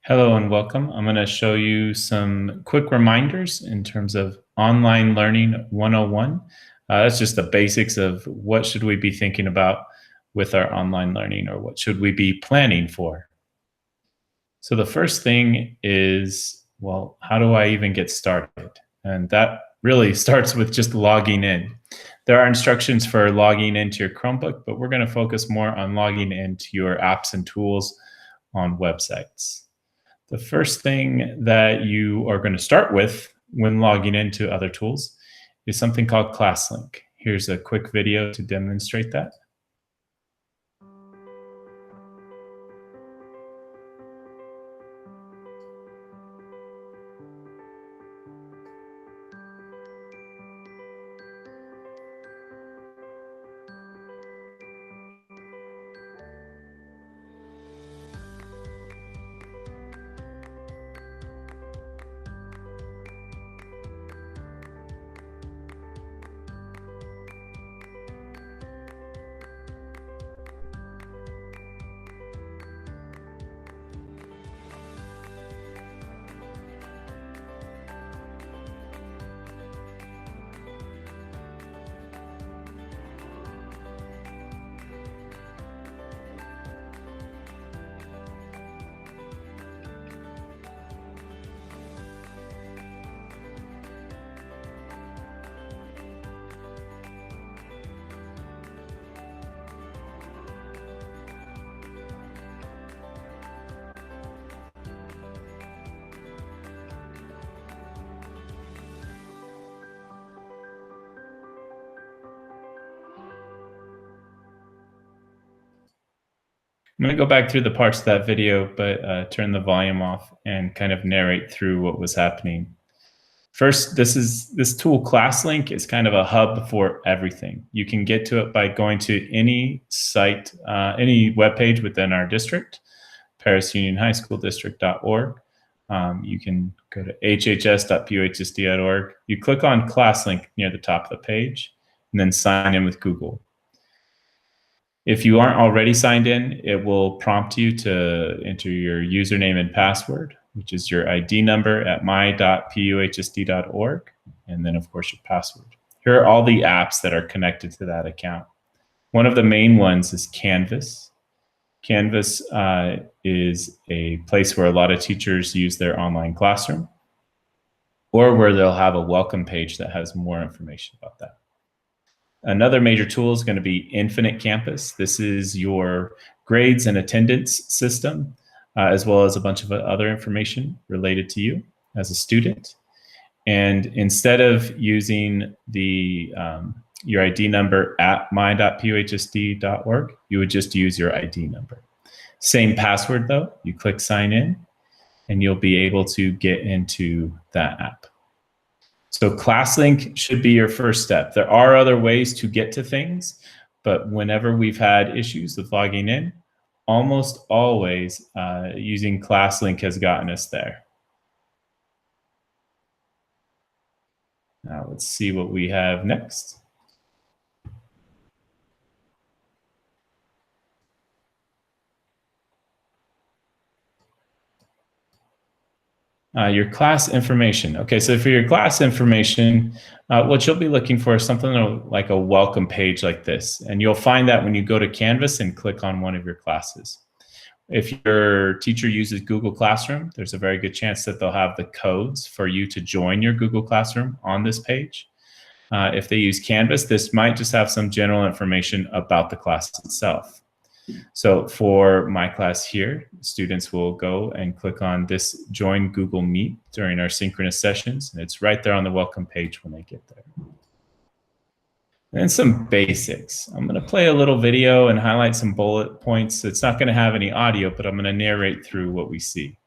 Hello and welcome. I'm going to show you some quick reminders in terms of online learning 101. That's just the basics of what should we be thinking about with our online learning, or what should we be planning for. So the first thing is, well, how do I even get started? And that really starts with just logging in. There are instructions for logging into your Chromebook, but we're going to focus more on logging into your apps and tools on websites. The first thing that you are going to start with when logging into other tools is something called ClassLink. Here's a quick video to demonstrate that. I'm going to go back through the parts of that video, but turn the volume off and kind of narrate through what was happening. First, this tool ClassLink is kind of a hub for everything. You can get to it by going to any site, any webpage within our district, ParisUnionHighSchoolDistrict.org. You can go to hhs.puhsd.org. You click on ClassLink near the top of the page, and then sign in with Google. If you aren't already signed in, it will prompt you to enter your username and password, which is your ID number at my.puhsd.org, and then of course your password. Here are all the apps that are connected to that account. One of the main ones is Canvas. Canvas is a place where a lot of teachers use their online classroom, or where they'll have a welcome page that has more information about that. Another major tool is going to be Infinite Campus. This is your grades and attendance system, as well as a bunch of other information related to you as a student. And instead of using the your ID number at my.puhsd.org, you would just use your ID number. Same password though. You click sign in, and you'll be able to get into that app. So ClassLink should be your first step. There are other ways to get to things, but whenever we've had issues with logging in, almost always using ClassLink has gotten us there. Now let's see what we have next. Your class information. Okay, so for your class information, what you'll be looking for is something like a welcome page like this. And you'll find that when you go to Canvas and click on one of your classes. If your teacher uses Google Classroom, there's a very good chance that they'll have the codes for you to join your Google Classroom on this page. If they use Canvas, this might just have some general information about the class itself. So for my class here, students will go and click on this Join Google Meet during our synchronous sessions, and it's right there on the welcome page when they get there. And some basics. I'm going to play a little video and highlight some bullet points. It's not going to have any audio, but I'm going to narrate through what we see.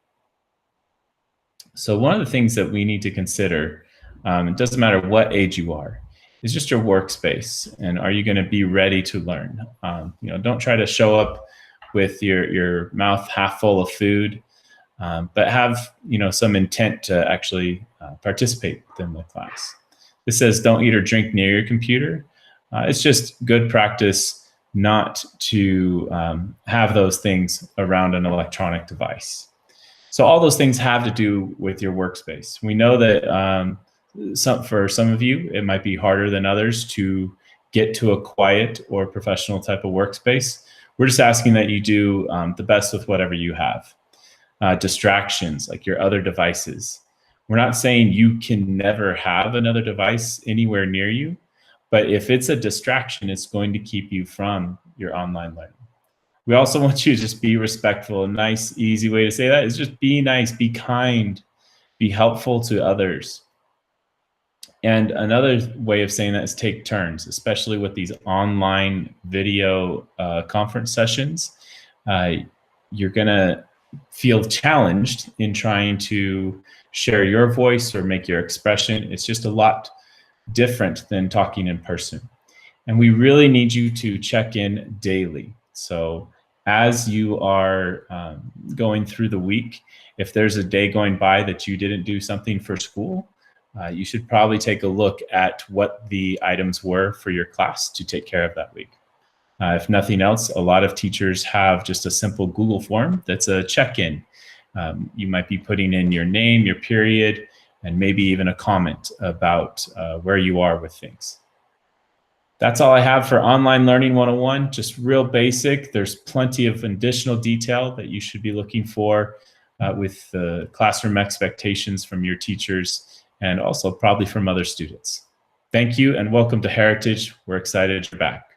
So one of the things that we need to consider, it doesn't matter what age you are, is just your workspace, and are you going to be ready to learn? Don't try to show up with your mouth half full of food, but have some intent to actually participate within the class. This says don't eat or drink near your computer. It's just good practice not to have those things around an electronic device. So all those things have to do with your workspace. We know that for some of you, it might be harder than others to get to a quiet or professional type of workspace. We're just asking that you do the best with whatever you have. Distractions, like your other devices. We're not saying you can never have another device anywhere near you, but if it's a distraction, it's going to keep you from your online learning. We also want you to just be respectful. A nice, easy way to say that is just be nice, be kind, be helpful to others. And another way of saying that is take turns, especially with these online video conference sessions. You're going to feel challenged in trying to share your voice or make your expression. It's just a lot different than talking in person. And we really need you to check in daily. So as you are going through the week, if there's a day going by that you didn't do something for school, you should probably take a look at what the items were for your class to take care of that week. If nothing else, a lot of teachers have just a simple Google form that's a check-in. You might be putting in your name, your period, and maybe even a comment about where you are with things. That's all I have for Online Learning 101, just real basic. There's plenty of additional detail that you should be looking for with the classroom expectations from your teachers and also probably from other students. Thank you and welcome to Heritage. We're excited you're back.